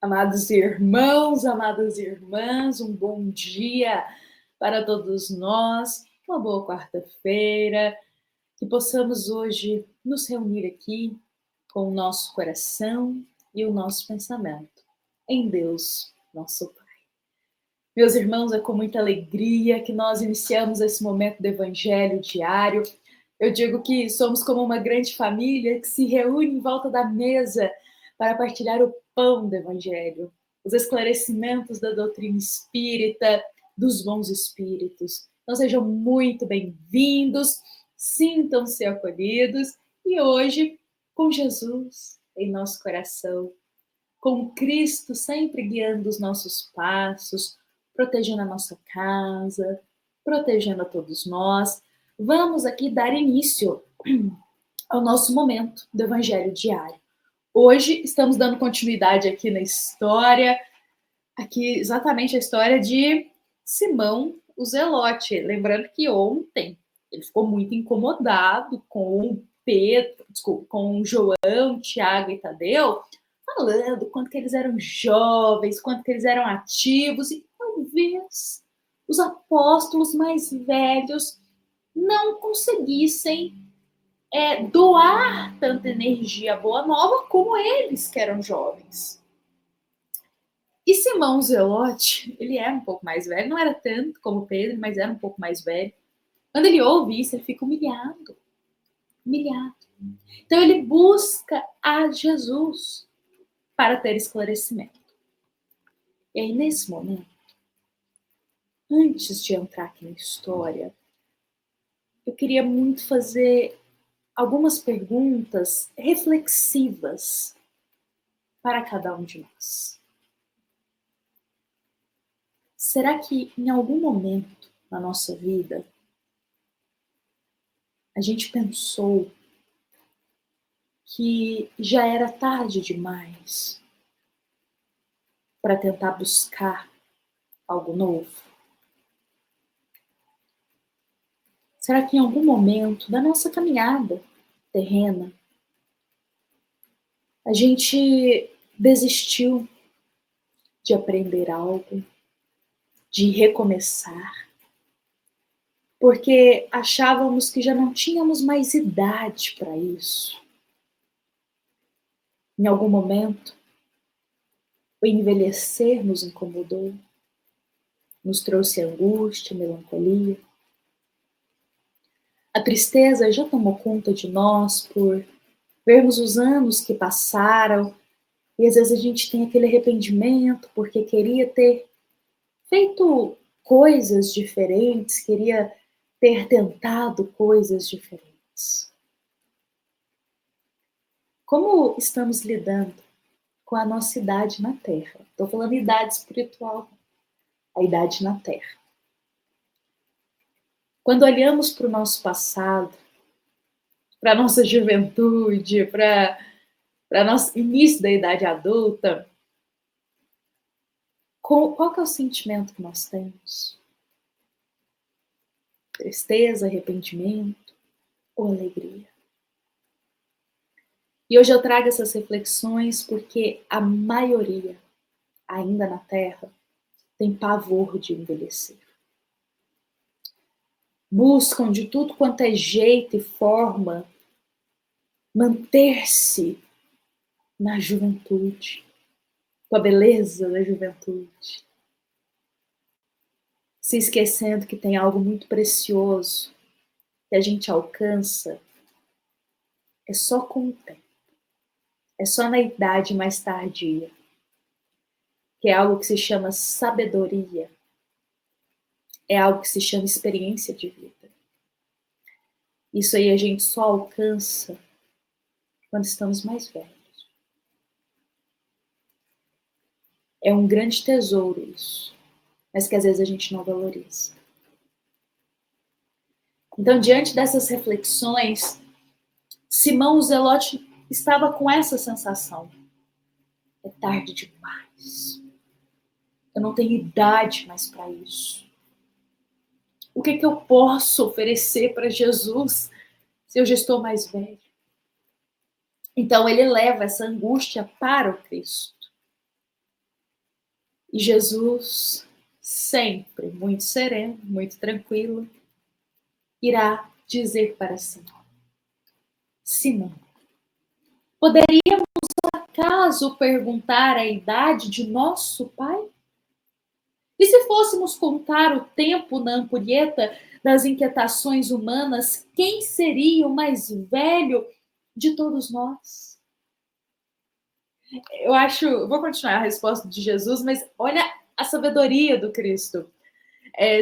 Amados irmãos, amadas irmãs, um bom dia para todos nós, uma boa quarta-feira, que possamos hoje nos reunir aqui com o nosso coração e o nosso pensamento em Deus, nosso Pai. Meus irmãos, é com muita alegria que nós iniciamos esse momento do Evangelho diário. Eu digo que somos como uma grande família que se reúne em volta da mesa para partilhar o pão do Evangelho, os esclarecimentos da doutrina espírita, dos bons espíritos. Então sejam muito bem-vindos, sintam-se acolhidos e hoje, com Jesus em nosso coração, com Cristo sempre guiando os nossos passos, protegendo a nossa casa, protegendo a todos nós, vamos aqui dar início ao nosso momento do Evangelho diário. Hoje estamos dando continuidade aqui na história, aqui exatamente a história de Simão o Zelote. Lembrando que ontem ele ficou muito incomodado com Pedro, com João, Tiago e Tadeu, falando quanto que eles eram jovens, quanto que eles eram ativos, e talvez os apóstolos mais velhos não conseguissem doar tanta energia boa nova como eles que eram jovens. E Simão Zelote, ele era um pouco mais velho, não era tanto como Pedro, mas era um pouco mais velho. Quando ele ouve isso, ele fica humilhado. Humilhado. Então ele busca a Jesus para ter esclarecimento. E aí, nesse momento, antes de entrar aqui na história, eu queria muito fazer algumas perguntas reflexivas para cada um de nós. Será que em algum momento na nossa vida a gente pensou que já era tarde demais para tentar buscar algo novo? Será que em algum momento da nossa caminhada terrena a gente desistiu de aprender algo, de recomeçar, porque achávamos que já não tínhamos mais idade para isso? Em algum momento, o envelhecer nos incomodou, nos trouxe angústia, melancolia. A tristeza já tomou conta de nós por vermos os anos que passaram e às vezes a gente tem aquele arrependimento porque queria ter feito coisas diferentes, queria ter tentado coisas diferentes. Como estamos lidando com a nossa idade na Terra? Estou falando idade espiritual, a idade na Terra. Quando olhamos para o nosso passado, para a nossa juventude, para o nosso início da idade adulta, qual que é o sentimento que nós temos? Tristeza, arrependimento ou alegria? E hoje eu trago essas reflexões porque a maioria, ainda na Terra, tem pavor de envelhecer. Buscam de tudo quanto é jeito e forma manter-se na juventude, com a beleza da juventude, se esquecendo que tem algo muito precioso que a gente alcança só com o tempo, só na idade mais tardia, que é algo que se chama sabedoria, é algo que se chama experiência de vida. Isso aí a gente só alcança quando estamos mais velhos. É um grande tesouro isso, mas que às vezes a gente não valoriza. Então, diante dessas reflexões, Simão o Zelote estava com essa sensação. É tarde demais. Eu não tenho idade mais para isso. O que eu posso oferecer para Jesus se eu já estou mais velho? Então ele leva essa angústia para o Cristo. E Jesus, sempre muito sereno, muito tranquilo, irá dizer para Simão: Simão, poderíamos acaso perguntar a idade de nosso pai? E se fôssemos contar o tempo na ampulheta das inquietações humanas, quem seria o mais velho de todos nós? Vou continuar a resposta de Jesus, mas olha a sabedoria do Cristo.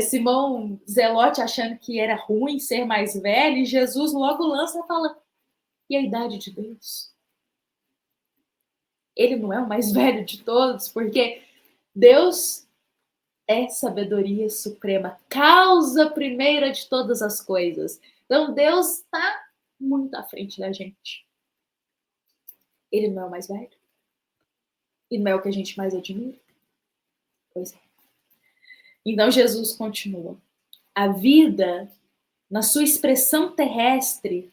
Simão Zelote achando que era ruim ser mais velho, e Jesus logo lança e fala: e a idade de Deus? Ele não é o mais velho de todos, porque Deus é sabedoria suprema, causa primeira de todas as coisas. Então Deus está muito à frente da gente. Ele não é o mais velho? E não é o que a gente mais admira? Pois é. Então Jesus continua: a vida, na sua expressão terrestre,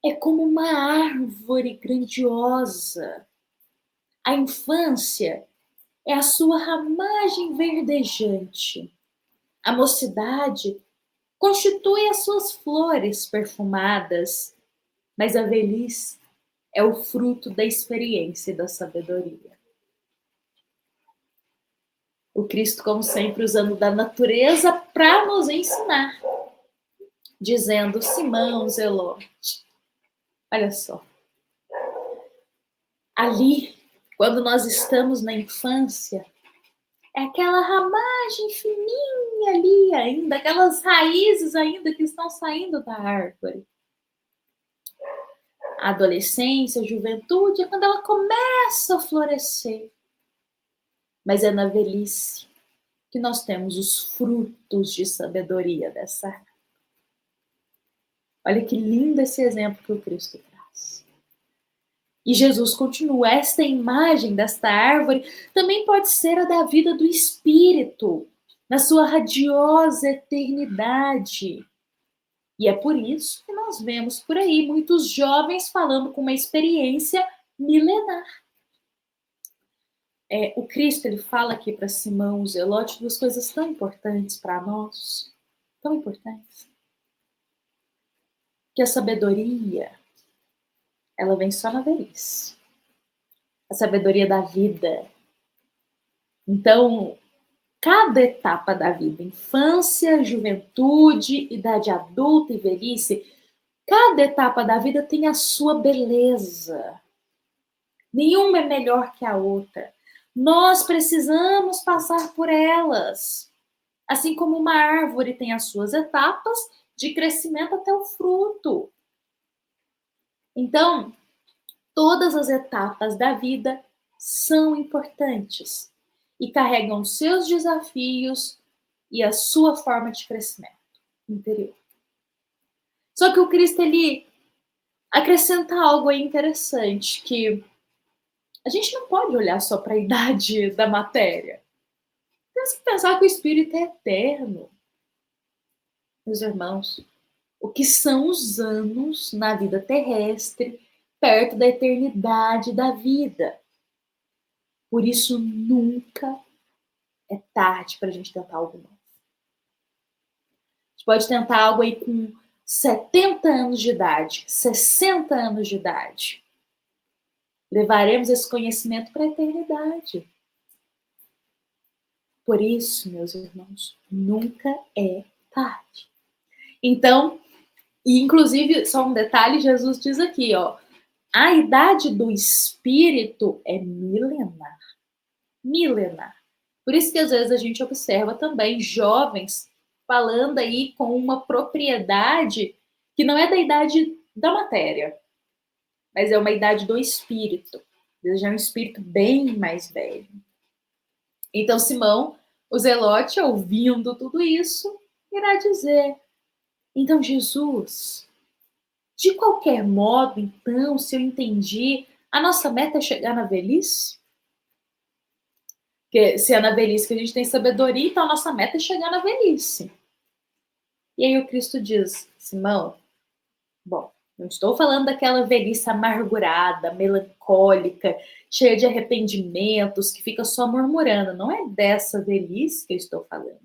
é como uma árvore grandiosa. A infância é a sua ramagem verdejante. A mocidade constitui as suas flores perfumadas, mas a velhice é o fruto da experiência e da sabedoria. O Cristo, como sempre, usando da natureza para nos ensinar, dizendo: Simão Zelote, olha só, ali, quando nós estamos na infância, é aquela ramagem fininha ali ainda, aquelas raízes ainda que estão saindo da árvore. A adolescência, a juventude, é quando ela começa a florescer. Mas é na velhice que nós temos os frutos de sabedoria dessa árvore. Olha que lindo esse exemplo que o Cristo traz. E Jesus continua: esta imagem desta árvore também pode ser a da vida do Espírito, na sua radiosa eternidade. E é por isso que nós vemos por aí muitos jovens falando com uma experiência milenar. O Cristo, ele fala aqui para Simão Zelote duas coisas tão importantes para nós, tão importantes, que a sabedoria, ela vem só na velhice. A sabedoria da vida. Então, cada etapa da vida, infância, juventude, idade adulta e velhice, cada etapa da vida tem a sua beleza. Nenhuma é melhor que a outra. Nós precisamos passar por elas. Assim como uma árvore tem as suas etapas de crescimento até o fruto. Então, todas as etapas da vida são importantes e carregam seus desafios e a sua forma de crescimento interior. Só que o Cristo, ele acrescenta algo aí interessante, que a gente não pode olhar só para a idade da matéria. Temos que pensar que o Espírito é eterno. Meus irmãos, o que são os anos na vida terrestre, perto da eternidade da vida? Por isso, nunca é tarde para a gente tentar algo novo. A gente pode tentar algo aí com 70 anos de idade, 60 anos de idade. Levaremos esse conhecimento para a eternidade. Por isso, meus irmãos, nunca é tarde. Então, e inclusive, só um detalhe, Jesus diz aqui, ó, a idade do Espírito é milenar. Milenar. Por isso que às vezes a gente observa também jovens falando aí com uma propriedade que não é da idade da matéria, mas é uma idade do espírito. Já é um espírito bem mais velho. Então Simão, o Zelote, ouvindo tudo isso, irá dizer: então Jesus, de qualquer modo, então, se eu entendi, a nossa meta é chegar na velhice? Porque se é na velhice que a gente tem sabedoria, então a nossa meta é chegar na velhice. E aí o Cristo diz: Simão, bom, Não estou falando daquela velhice amargurada, melancólica, cheia de arrependimentos, que fica só murmurando. Não é dessa velhice que eu estou falando.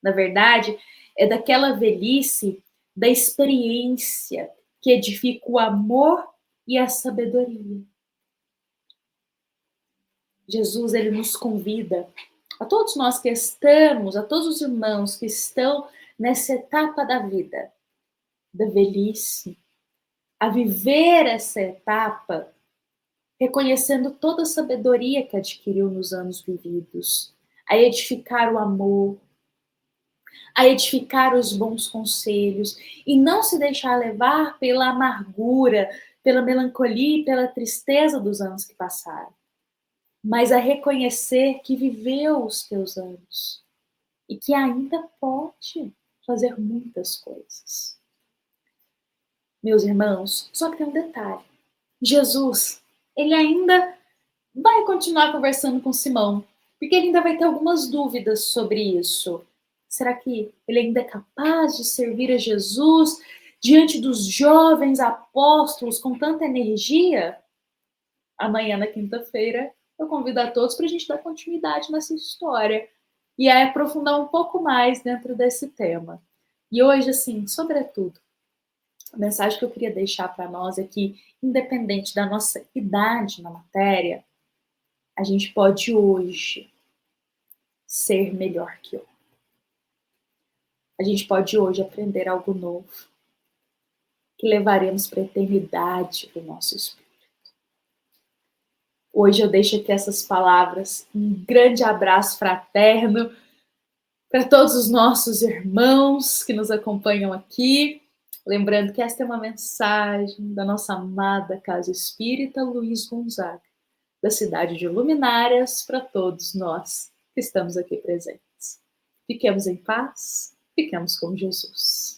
Na verdade, é daquela velhice da experiência que edifica o amor e a sabedoria. Jesus, ele nos convida, a todos nós que estamos, a todos os irmãos que estão nessa etapa da vida, da velhice, a viver essa etapa reconhecendo toda a sabedoria que adquiriu nos anos vividos, a edificar o amor, a edificar os bons conselhos e não se deixar levar pela amargura, pela melancolia e pela tristeza dos anos que passaram, mas a reconhecer que viveu os teus anos e que ainda pode fazer muitas coisas. Meus irmãos, só que tem um detalhe. Jesus, ele ainda vai continuar conversando com Simão, porque ele ainda vai ter algumas dúvidas sobre isso. Será que ele ainda é capaz de servir a Jesus diante dos jovens apóstolos com tanta energia? Amanhã, na quinta-feira, eu convido a todos para a gente dar continuidade nessa história e a aprofundar um pouco mais dentro desse tema. E hoje, assim, sobretudo, a mensagem que eu queria deixar para nós é que, independente da nossa idade na matéria, a gente pode hoje ser melhor que ontem. A gente pode hoje aprender algo novo, que levaremos para a eternidade do nosso espírito. Hoje eu deixo aqui essas palavras, um grande abraço fraterno para todos os nossos irmãos que nos acompanham aqui. Lembrando que esta é uma mensagem da nossa amada Casa Espírita Luiz Gonzaga, da cidade de Luminárias, para todos nós que estamos aqui presentes. Fiquemos em paz, fiquemos com Jesus.